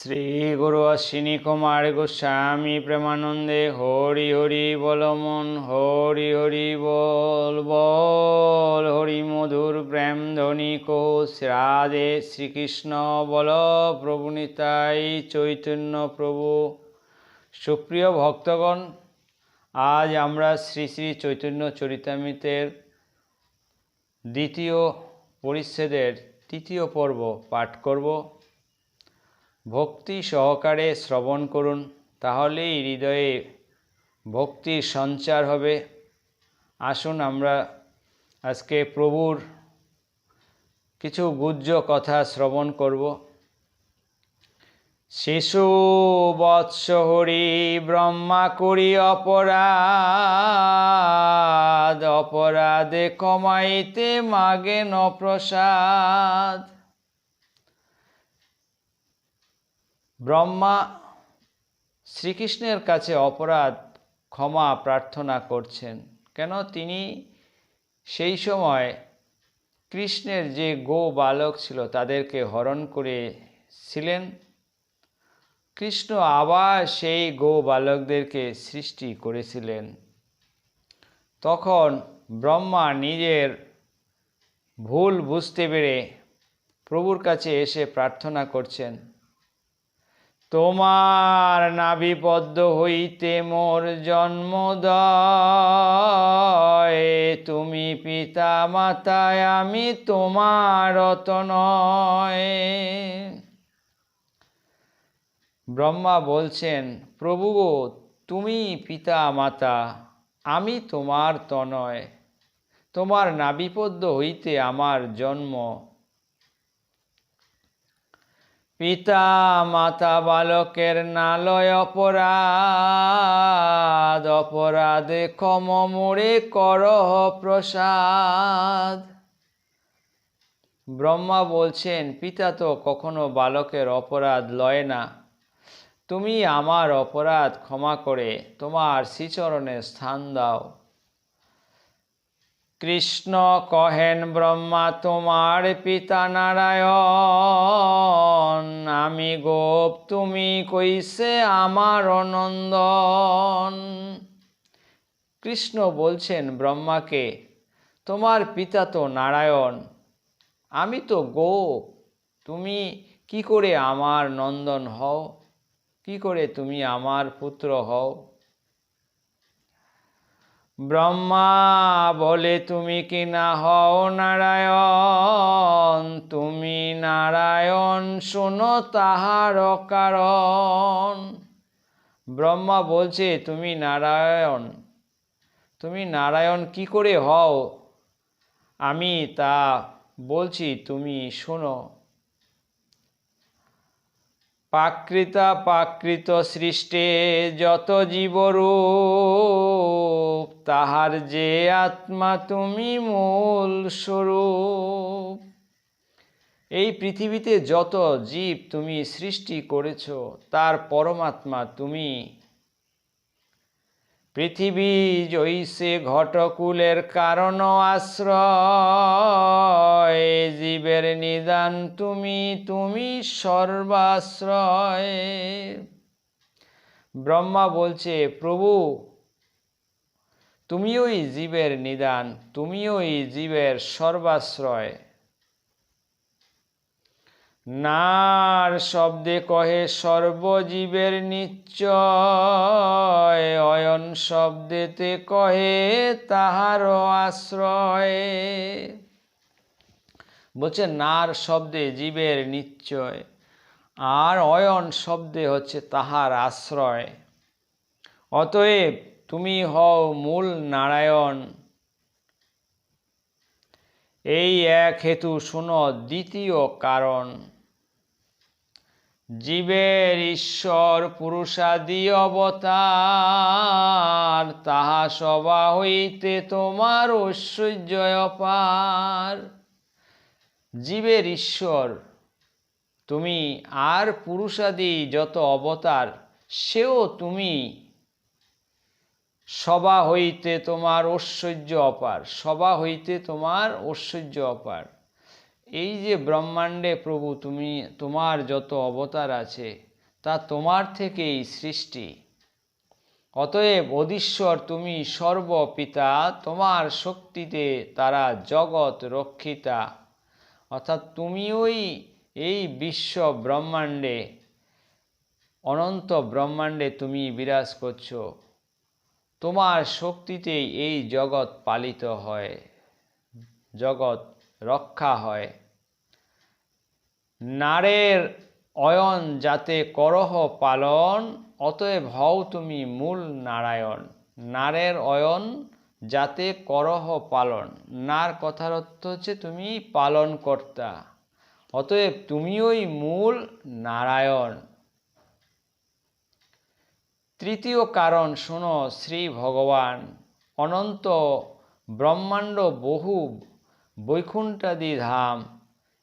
শ্রী গুরু অশ্বিনী কুমার গোস্বামী প্রেমানন্দে হরি হরি বল মন হরি হরি বল বল হরি মধুর প্রেম ধ্বনি কো রাধে শ্রীকৃষ্ণ বল প্রভু নিতাই চৈতন্য প্রভু। সুপ্রিয় ভক্তগণ, আজ আমরা শ্রী শ্রী চৈতন্য চরিতামৃতের দ্বিতীয় পরিচ্ছেদের তৃতীয় পর্ব পাঠ করব। ভক্তি সহকারে শ্রবণ করুন, তাহলেই হৃদয়ে ভক্তির সঞ্চার হবে। আসুন আমরা আজকে প্রভুর কিছু গুহ্য কথা শ্রবণ করব। শিশু বৎস হরি ব্রহ্মা করি অপরাধ, অপরাধে কমাইতে মাগেন প্রসাদ। ব্রহ্মা শ্রীকৃষ্ণের কাছে অপরাধ ক্ষমা প্রার্থনা করছেন। কেন? তিনি সেই সময় কৃষ্ণের যে গো বালক ছিল তাদেরকে হরণ করেছিলেন। কৃষ্ণ আবার সেই গো বালকদেরকে সৃষ্টি করেছিলেন। তখন ব্রহ্মা নিজের ভুল বুঝতে পেরে প্রভুর কাছে এসে প্রার্থনা করছেন, তোমার নাভিপদ্ম হইতে মোর জন্মোদয়, তুমি পিতা মাতায় আমি তোমার তনয়। ব্রহ্মা বলছেন, প্রভু গো, তুমি পিতা মাতা, আমি তোমার তনয়, তোমার নাভিপদ্ম হইতে আমার জন্ম। পিতা মাতা বালকের নালয় অপরাধ, অপরাধে ক্ষম মোরে করহ প্রসাদ। ব্রহ্মা বলছেন, পিতা তো কখনো বালকের অপরাধ লয় না, তুমি আমার অপরাধ ক্ষমা করে তোমার শ্রীচরণে স্থান দাও। কৃষ্ণ কহেন, ব্রহ্মা তোমার পিতা নারায়ণ, আমি গোপ তুমি কইছে আমার নন্দন। কৃষ্ণ বলছেন ব্রহ্মাকে, তোমার পিতা তো নারায়ণ, আমি তো গোপ, তুমি কি করে আমার নন্দন হও, কি করে তুমি আমার পুত্র হও? ব্রহ্মা বলে, তুমি কি না হও নারায়ণ, তুমি নারায়ণ শোনো তাহার কারণ। ব্রহ্মা বলছে, তুমি নারায়ণ, তুমি নারায়ণ কি করে হও, আমি তা বলছি, তুমি শোনো। প্রাকৃত সৃষ্টে যত জীবরূপ, তাহার যে আত্মা তুমি মূল স্বরূপ। এই পৃথিবীতে যত জীব তুমি সৃষ্টি করেছ, তার পরমাত্মা তুমি। পৃথিবী জৈসে ঘটকুলের কারণ আশ্রয়, জীবের নিদান তুমি, তুমি সর্বাশ্রয়। ব্রহ্মা বলছে, প্রভু তুমিই জীবের নিদান, তুমিই জীবের সর্বাশ্রয়। নার শব্দে কহে সর্বজীবের নিশ্চয়, অয়ন শব্দেতে কহে তাহার আশ্রয়। বলছে নার শব্দে জীবের নিশ্চয়, আর অয়ন শব্দে হচ্ছে তাহার আশ্রয়। অতএব তুমি হও মূল নারায়ণ। এই এক হেতু শোনো দ্বিতীয় কারণ। জীবের ঈশ্বর পুরুষাদি অবতার, তাহা সবা হইতে তোমার ঐশ্বর্য অপার। জীবের ঈশ্বর তুমি, আর পুরুষাদি যত অবতার সেও তুমি। সবা হইতে তোমার ঐশ্বর্য অপার, সবা হইতে তোমার ঐশ্বর্য অপার। এই যে ব্রহ্মাণ্ডে প্রভু তুমি, তোমার যত অবতার আছে তা তোমার থেকেই সৃষ্টি। অতএব অধীশ্বর তুমি সর্বপিতা, তোমার শক্তিতে তারা জগৎ রক্ষিতা। অর্থাৎ তুমিই এই বিশ্ব ব্রহ্মাণ্ডে, অনন্ত ব্রহ্মাণ্ডে তুমি বিরাজ করছো। তোমার শক্তিতেই এই জগৎ পালিত হয়, জগৎ রক্ষা হয়। নারের অয়ন যাতে করহ পালন, অতএব হও তুমি মূল নারায়ণ। নারের অয়ন যাতে করহ পালন, নার কথার অর্থ হচ্ছে তুমি পালন কর্তা, অতএব তুমিই মূল নারায়ণ। তৃতীয় কারণ শোনো শ্রী ভগবান, অনন্ত ব্রহ্মাণ্ড বহু বৈকুণ্ঠাদি ধাম,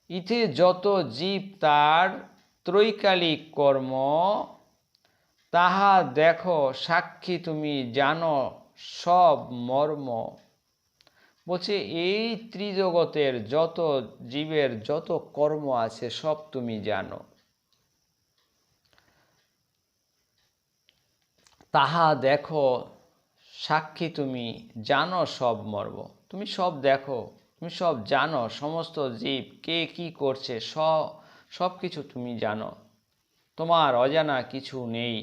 ইথে যত জীব তার ত্রৈকালিক কর্ম, তাহা দেখো সাক্ষী তুমি জানো সব মর্ম। বলছে এই ত্রিজগতের যত জীবের যত কর্ম আছে সব তুমি জানো। তাহা দেখো সাক্ষী তুমি জানো সব মর্ম। তুমি সব দেখো, তুমি সব জানো, সমস্ত জীব কে কি করছে সব কিছু তুমি জানো, তোমার অজানা কিছু নেই।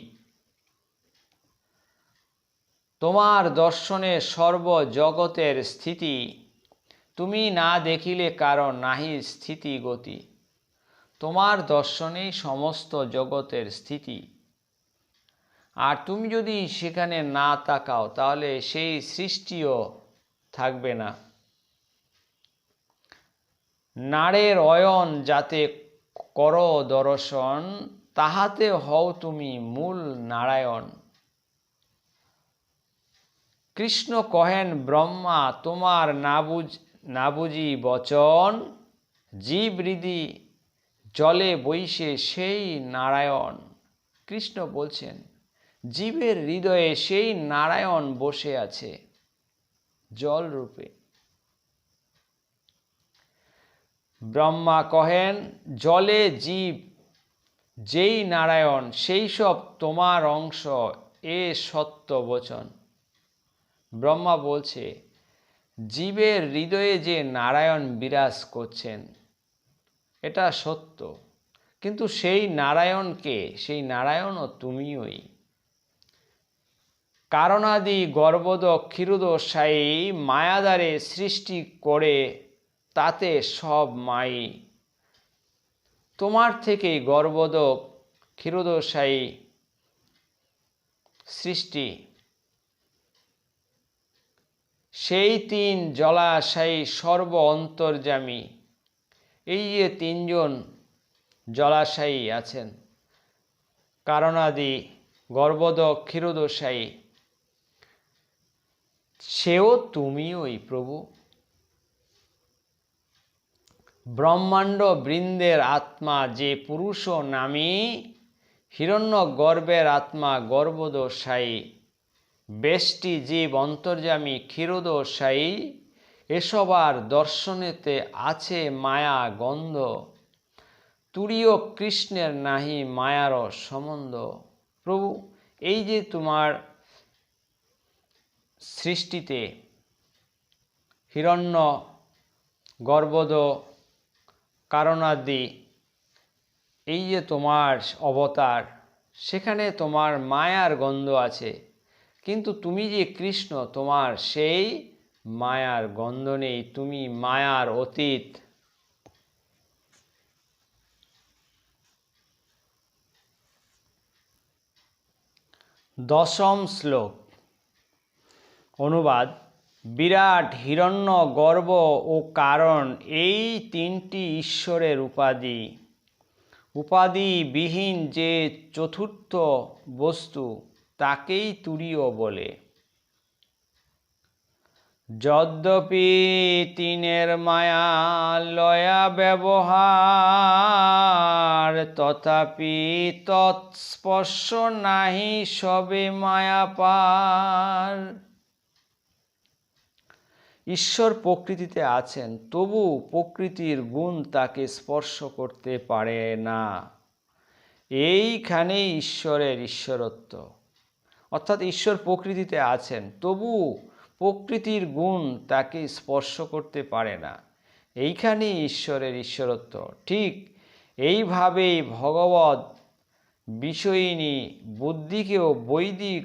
তোমার দর্শনে সর্ব জগতের স্থিতি, তুমি না দেখিলে কারণ নাহি স্থিতি গতি। তোমার দর্শনেই সমস্ত জগতের স্থিতি, আর তুমি যদি সেখানে না তাকাও তাহলে সেই সৃষ্টিও থাকবে না। নারের অয়ন যাতে কর দর্শন, তাহাতে হও তুমি মূল নারায়ণ। কৃষ্ণ কহেন ব্রহ্মা তোমার না বুঝি বচন, জীব হৃদি জলে বৈশে সেই নারায়ণ। কৃষ্ণ বলছেন জীবের হৃদয়ে সেই নারায়ণ বসে আছে জল রূপে। ব্রহ্মা কহেন জলে জীব যেই নারায়ণ, সেই সব তোমার অংশ এ সত্য বচন। ব্রহ্মা বলছে জীবের হৃদয়ে যে নারায়ণ বিরাজ করছেন এটা সত্য, কিন্তু সেই নারায়ণকে, সেই নারায়ণও তুমিই। কারণাদি গর্ভদ ক্ষীরোদশায়ী, মায়াদারে সৃষ্টি করে তাতে সব মাই। তোমার থেকেই গর্ভদ ক্ষীরোদশায়ী সৃষ্টি। সেই তিন জলাশয়ী সর্ব অন্তর্যামী। এই যে তিনজন জলাশয়ী আছেন, কারণাদি গর্ভদ ক্ষীরোদশায়ী, সেও তুমিই প্রভু। ব্রহ্মাণ্ড বৃন্দের আত্মা যে পুরুষ নামী, হিরণ্য গর্ভের আত্মা গর্ভদশায়ী, বেষ্টি জীব অন্তর্যামী ক্ষীরোদশায়ী। এসবার দর্শনেতে আছে মায়া গন্ধ, তুরীয় কৃষ্ণের নাহি মায়ার সম্বন্ধ। প্রভু এই যে তোমার সৃষ্টিতে হিরণ্য গর্ভদ কারণাদি, এই যে তোমার অবতার, সেখানে তোমার মায়ার গন্ধ আছে, কিন্তু তুমি যে কৃষ্ণ তোমার সেই মায়ার গন্ধ নেই, তুমি মায়ার অতীত। দশম শ্লোক অনুবাদ। বিরাট হিরণ্য গর্ভ ও কারণ এই তিনটি ঈশ্বরের উপাধি। উপাধিবিহীন যে চতুর্থ বস্তু তাকেই তুরীয় বলে। যদ্যপি তিনের মায়া লয়া ব্যবহার, তথাপি তৎস্পর্শ নাহি সবে মায়া পার। ঈশ্বর প্রকৃতিতে আছেন, তবু প্রকৃতির গুণ তাকে স্পর্শ করতে পারে না। এইখানে ঈশ্বরের ঈশ্বরত্ব, অর্থাৎ ঈশ্বর প্রকৃতিতে আছেন, তবু প্রকৃতির গুণ তাকে স্পর্শ করতে পারে না। এইখানেই ঈশ্বরের ঈশ্বরত্ব। ঠিক এইভাবেই ভগবৎ বিষয়িনী বুদ্ধিকেও বৈদিক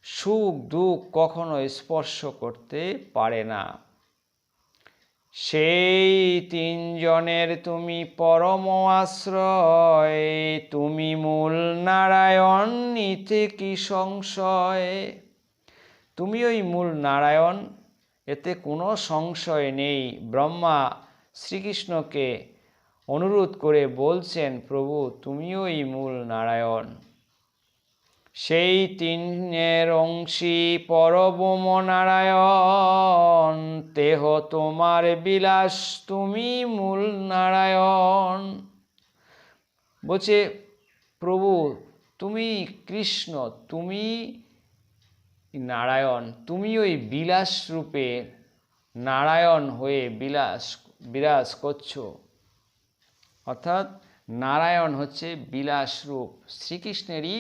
সুখ দুঃখ কখনো স্পর্শ করতে পারে না। সেই তিনজনের তুমি পরম আশ্রয়, তুমি মূল নারায়ণ, নিতে কি সংশয়। তুমি ওই মূল নারায়ণ, এতে কোনো সংশয় নেই। ব্রহ্মা শ্রীকৃষ্ণকে অনুরোধ করে বলছেন, প্রভু তুমি ওই মূল নারায়ণ। সেই তিনের অংশী পরব্রহ্ম নারায়ণ, দেহ তোমার বিলাস, তুমি মূল নারায়ণ। বলছে প্রভু তুমি কৃষ্ণ, তুমি নারায়ণ, তুমি ওই বিলাস রূপে নারায়ণ হয়ে বিরাজ করছো। অর্থাৎ নারায়ণ হচ্ছে বিলাস রূপ, শ্রীকৃষ্ণেরই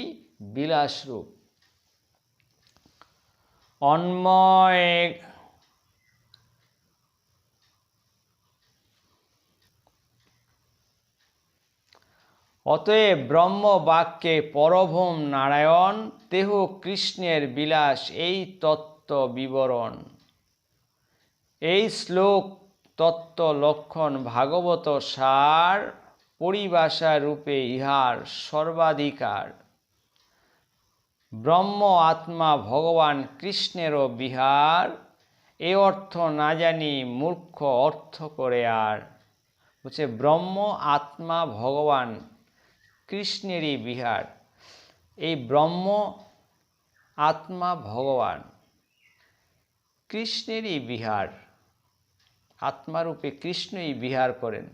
বিলাস রূপ। অন্ময় অতএব ব্রহ্ম বাক্যে পরব্রহ্ম নারায়ণ, দেহ কৃষ্ণের বিলাস, এই তত্ত্ব বিবরণ। এই শ্লোক তত্ত্ব লক্ষণ ভাগবত সার, পরিভাষা রূপে ইহার সর্বাধিকার। ব্রহ্ম আত্মা ভগবান কৃষ্ণেরও বিহার, এ অর্থ না জানি মূর্খ অর্থ করে আর। বলছে ব্রহ্ম আত্মা ভগবান কৃষ্ণেরই বিহার। এই ব্রহ্ম আত্মা ভগবান কৃষ্ণেরই বিহার, আত্মারূপে কৃষ্ণই বিহার করেন।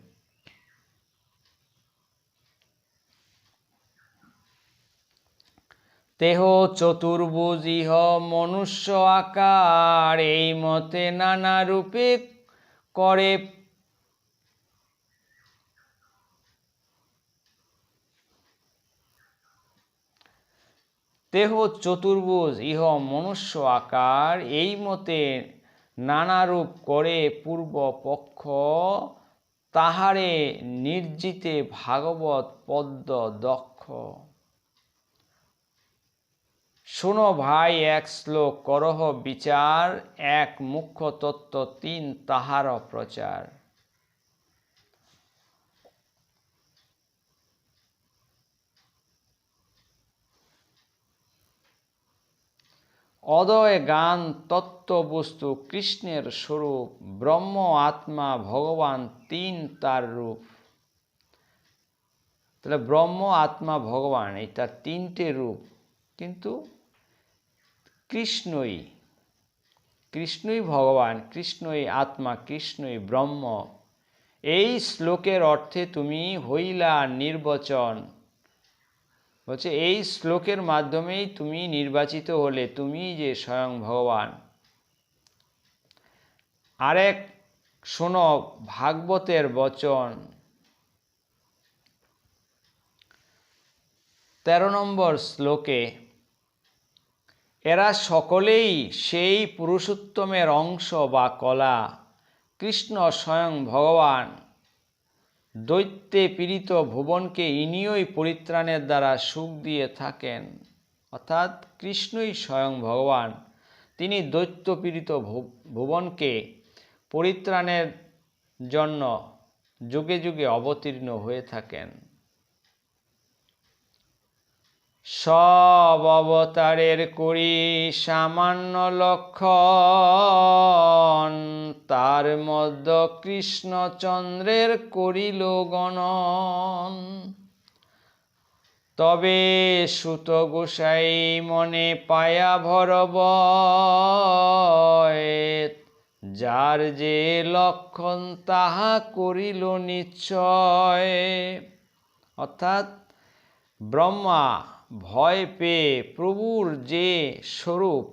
দেহ চতুর্ভুজ ইহ মনুষ্য আকার, এই মতে নানা রূপে করে দেহ চতুর্ভুজ ইহ মনুষ্য আকার, এই মতে নানা রূপ করে পূর্ব পক্ষ, তাহারে নির্জিতে ভাগবত পদ্ম দক্ষ। শোনো ভাই এক শ্লোক করহ বিচার, এক মুখ্য তত্ত্ব তিন তাহার প্রচার। অদয় গান তত্ত্ববস্তু কৃষ্ণের স্বরূপ, ব্রহ্ম আত্মা ভগবান তিন তার রূপ। তাহলে ব্রহ্ম আত্মা ভগবান এই তার তিনটে রূপ, কিন্তু কৃষ্ণই ভগবান, কৃষ্ণই আত্মা, কৃষ্ণই ব্রহ্ম। এই শ্লোকের অর্থে তুমি হইলা নির্বাচন। বলছে এই শ্লোকের মাধ্যমেই তুমি নির্বাচিত হলে, তুমি যে স্বয়ং ভগবান। আরেক শোনো ভাগবতের বচন, 13 নম্বর শ্লোকে, এরা সকলেই সেই পুরুষোত্তমের অংশ বা কলা, কৃষ্ণ স্বয়ং ভগবান। দৈত্যে পীড়িত ভুবনকে ইনিই পরিত্রাণের দ্বারা সুখ দিয়ে থাকেন। অর্থাৎ কৃষ্ণই স্বয়ং ভগবান, তিনি দৈত্য পীড়িত ভুবনকে পরিত্রাণের জন্য যুগে যুগে অবতীর্ণ হয়ে থাকেন। সব অবতারের করি সামান্য লক্ষণ, তার মধ্য কৃষ্ণচন্দ্রের করিল গণন। তবে সুত গোসাই মনে পায়া ভরব, যার যে লক্ষণ তাহা করিল নিশ্চয়। অর্থাৎ ব্রহ্মা ভয় পেয়ে প্রভুর যে স্বরূপ,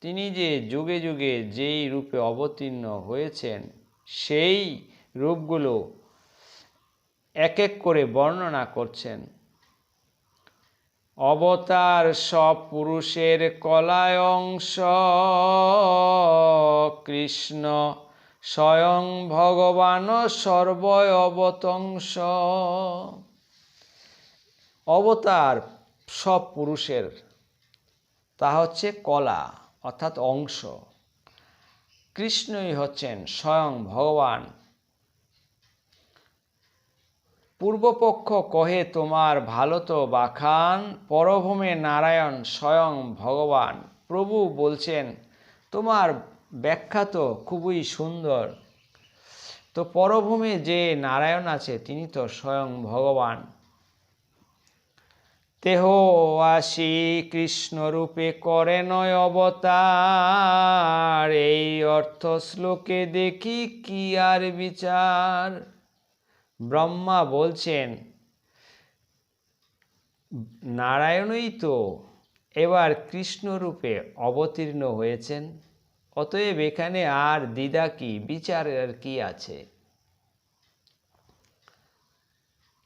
তিনি যে যুগে যুগে যেই রূপে অবতীর্ণ হয়েছেন, সেই রূপগুলো এক এক করে বর্ণনা করছেন। অবতার সব পুরুষের কলায় অংশ, কৃষ্ণ স্বয়ং ভগবান সর্বয় অবতংশ। অবতার সব পুরুষের, তা হচ্ছে কলা অর্থাৎ অংশ। কৃষ্ণই হচ্ছেন স্বয়ং ভগবান। পূর্বপক্ষ কহে তোমার ভালো তো বাখান, পরভূমে নারায়ণ স্বয়ং ভগবান। প্রভু বলছেন তোমার ব্যাখ্যা তো খুবই সুন্দর, তো পরভূমে যে নারায়ণ আছে তিনি তো স্বয়ং ভগবান। তেহ আসি কৃষ্ণরূপে করেন অবতার, এই অর্থ শ্লোকে দেখি কি আর বিচার। ব্রহ্মা বলছেন নারায়ণই তো এবার কৃষ্ণরূপে অবতীর্ণ হয়েছেন, অতএব এখানে আর দ্বিধা কি, বিচারের কি আছে।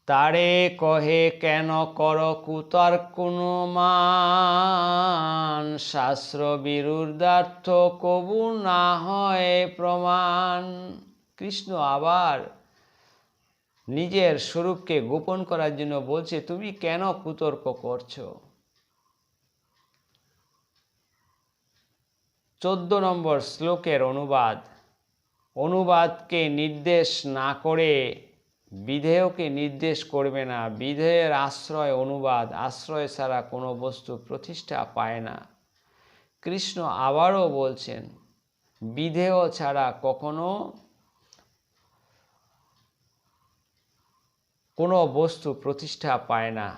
তারে কহে কেন কর কুতর্ক অনুমান, শাস্ত্র বিরুদ্ধার্থ কবু না হয় প্রমাণ। কৃষ্ণ আবার নিজের স্বরূপকে গোপন করার জন্য বলছে তুমি কেন কুতর্ক করছো। 14 নম্বর শ্লোকের অনুবাদকে নির্দেশ না করে বিধেয়কে নির্দেশ করবে না। বিধেয়ের আশ্রয় অনুবাদ, আশ্রয় ছাড়া কোনো বস্তু প্রতিষ্ঠা পায় না। কৃষ্ণ আবারও বলছেন বিধেয় ছাড়া কখনো কোনো বস্তু প্রতিষ্ঠা পায় না।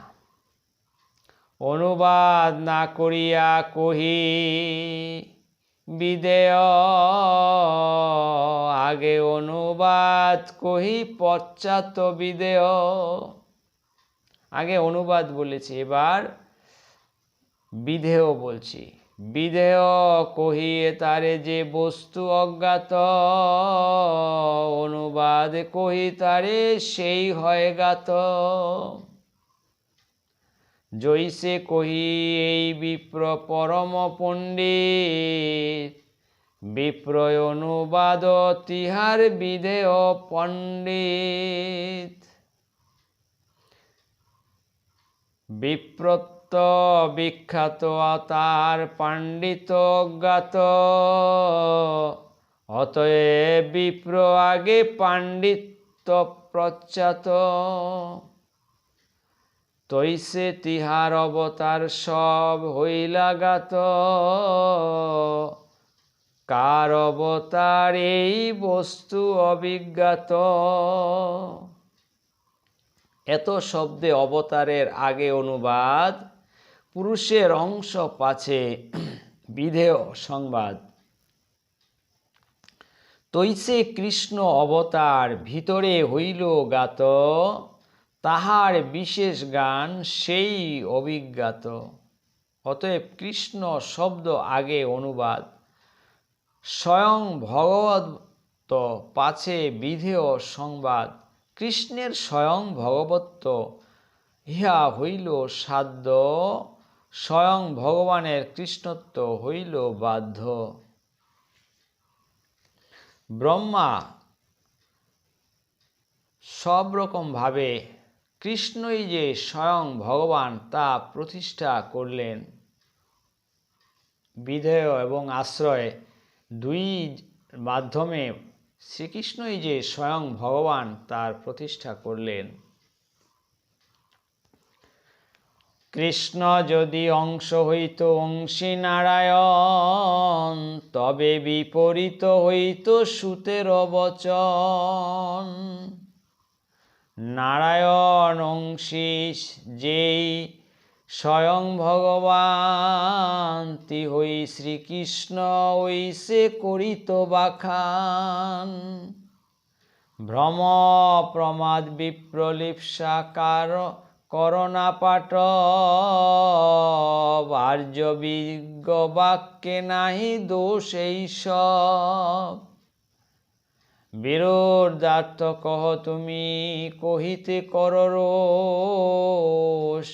অনুবাদ না করিয়া কহি বিধেয়, আগে অনুবাদ কহি পশ্চাৎ বিধেয়। আগে অনুবাদ বলেছি, এবার বিধেয় বলছি। বিধেয় কহিয়ে তারে যে বস্তু অজ্ঞাত, অনুবাদ কহি তারে সেই হয় জ্ঞাত। জৈসে কহি এই বিপ্র পরম পণ্ডিত, বিপ্রয় অনুবাদ তিহার বিধেয় পণ্ডিত। বিপ্রত্ব বিখ্যাত তার পাণ্ডিত জ্ঞাত, অতএব বিপ্র আগে পাণ্ডিত্য পশ্চাৎ। তৈসে তিহার অবতার সব হইলা জ্ঞাত, কার অবতার এই বস্তু অবিজ্ঞাত। এত শব্দে অবতারের আগে অনুবাদ, পুরুষের অংশ পাছে বিধেয় সংবাদ। তৈসে কৃষ্ণ অবতার ভিতরে হইল জ্ঞাত, তাহার বিশেষ গান সেই অভিজ্ঞাত। অতএব কৃষ্ণ শব্দ আগে অনুবাদ, স্বয়ং ভগবত পাছে বিধেয় সংবাদ। কৃষ্ণের স্বয়ং ভগবত্ব ইহা হইল সাধ্য, স্বয়ং ভগবানের কৃষ্ণত্ব হইল বাধ্য। ব্রহ্মা সব রকম ভাবে কৃষ্ণই যে স্বয়ং ভগবান তা প্রতিষ্ঠা করলেন। বিধেয় এবং আশ্রয় দুই মাধ্যমে শ্রীকৃষ্ণই যে স্বয়ং ভগবান তার প্রতিষ্ঠা করলেন। কৃষ্ণ যদি অংশ হইত অংশী নারায়ণ, তবে বিপরীত হইত সুতের বচন। নারায়ণ অংশী যেই স্বয়ং ভগবান, তিহই শ্রীকৃষ্ণ ওইসে করিত বাখান। ভ্রম প্রমাদ বিপ্রলিপ্সা করোনা পাঠ, আর্য বিজ্ঞ বাক্যে নাহি দোষ এইসব। বিরোধার্থ কহ তুমি, কহিতে কর রোষ।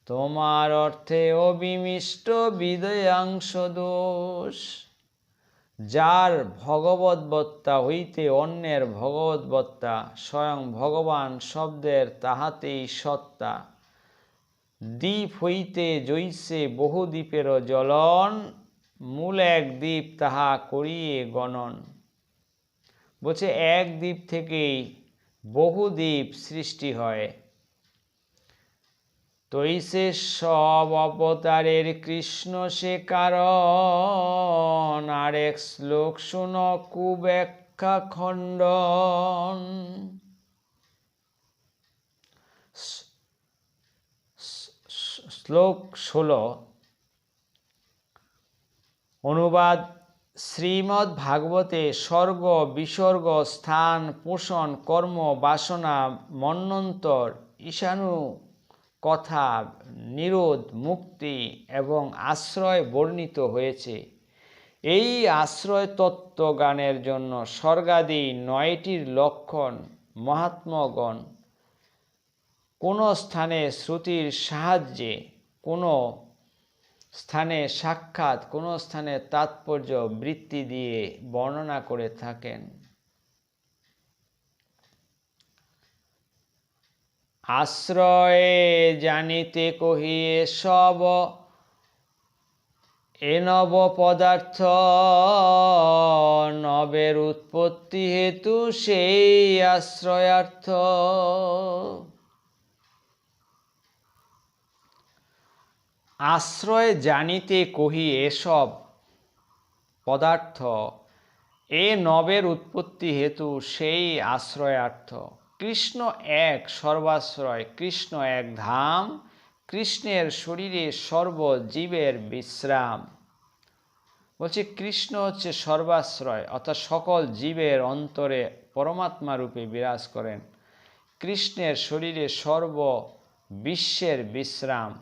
তোমার অর্থে অবিমিষ্ট বিদয়াংশ দোষ। যার ভগবদ্বত্তা হইতে অন্যের ভগবদ্বত্তা, স্বয়ং ভগবান শব্দের তাহাতেই সত্তা। দ্বীপ হইতে জৈসে বহু দ্বীপেরও জ্বলন, মূল এক দ্বীপ তাহা করিয়ে গণন। বলছে এক দ্বীপ থেকেই বহু দ্বীপ সৃষ্টি হয়। তৈসে সব অবতারের কৃষ্ণ সে কারণ, আর এক শ্লোক শুন কুব্যাখ্যা খণ্ডন। শ্লোক 16 অনুবাদ। শ্রীমদ্ ভাগবতে স্বর্গ বিসর্গ স্থান পোষণ কর্ম বাসনা মন্বন্তর ঈশানু কথা নিরোধ মুক্তি এবং আশ্রয় বর্ণিত হয়েছে। এই আশ্রয় তত্ত্ব গানের জন্য স্বর্গাদি 9টির লক্ষণ মহাত্মগণ কোন স্থানে শ্রুতির সাহায্যে, কোন স্থানে সাক্ষাৎ, কোন স্থানে তাৎপর্য বৃত্তি দিয়ে বর্ণনা করে থাকেন। আশ্রয়ে জানিতে কহিয়ে সব এ নব পদার্থ, নবের উৎপত্তি হেতু সেই আশ্রয়ার্থ। আশ্রয় জানিতে কহি এসব পদার্থ, এ নবের উৎপত্তি হেতু সেই আশ্রয়ার্থ। কৃষ্ণ এক সর্বাশ্রয়, কৃষ্ণ এক ধাম, কৃষ্ণের শরীরে সর্বজীবের বিশ্রাম। বলছে কৃষ্ণ হচ্ছে সর্বাশ্রয়, অর্থাৎ সকল জীবের অন্তরে পরমাত্মা রূপে বিরাজ করেন। কৃষ্ণের শরীরে সর্ব বিশ্বের বিশ্রাম।